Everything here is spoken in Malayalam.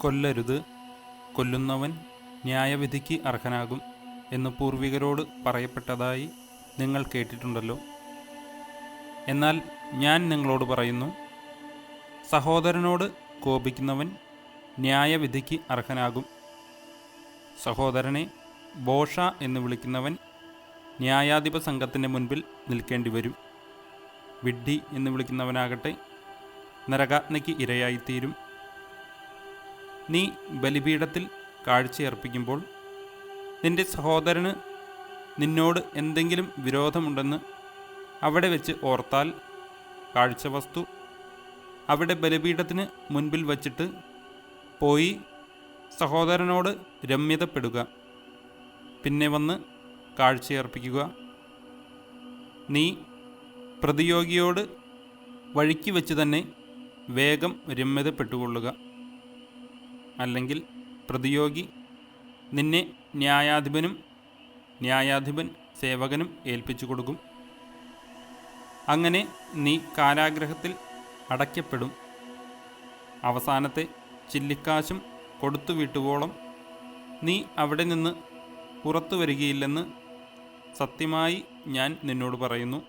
കൊല്ലരുത്, കൊല്ലുന്നവൻ ന്യായവിധിക്ക് അർഹനാകും എന്ന് പൂർവികരോട് പറയപ്പെട്ടതായി നിങ്ങൾ കേട്ടിട്ടുണ്ടല്ലോ. എന്നാൽ ഞാൻ നിങ്ങളോട് പറയുന്നു, സഹോദരനോട് കോപിക്കുന്നവൻ ന്യായവിധിക്ക് അർഹനാകും. സഹോദരനെ ബോഷ എന്ന് വിളിക്കുന്നവൻ ന്യായാധിപ സംഘത്തിൻ്റെ മുൻപിൽ നിൽക്കേണ്ടി വരും. വിഡ്ഢി എന്ന് വിളിക്കുന്നവനാകട്ടെ നരകാഗ്നിക്ക് ഇരയായിത്തീരും. നീ ബലിപീഠത്തിൽ കാഴ്ചയർപ്പിക്കുമ്പോൾ നിന്റെ സഹോദരന് നിന്നോട് എന്തെങ്കിലും വിരോധമുണ്ടെന്ന് അവിടെ വെച്ച് ഓർത്താൽ കാഴ്ചവസ്തു അവിടെ ബലിപീഠത്തിന് മുൻപിൽ വച്ചിട്ട് പോയി സഹോദരനോട് രമ്യതപ്പെടുക. പിന്നെ വന്ന് കാഴ്ചയർപ്പിക്കുക. നീ പ്രതിയോഗിയോട് വഴിക്ക് വെച്ച് തന്നെ വേഗം രമ്യതപ്പെട്ടുകൊള്ളുക. അല്ലെങ്കിൽ പ്രതിയോഗി നിന്നെ ന്യായാധിപനും ന്യായാധിപൻ സേവകനും ഏൽപ്പിച്ചു കൊടുക്കും. അങ്ങനെ നീ കാരാഗൃഹത്തിൽ അടയ്ക്കപ്പെടും. അവസാനത്തെ ചില്ലിക്കാശും കൊടുത്തു വീട്ടുവോളം നീ അവിടെ നിന്ന് പുറത്തു വരികയില്ലെന്ന് സത്യമായി ഞാൻ നിന്നോട് പറയുന്നു.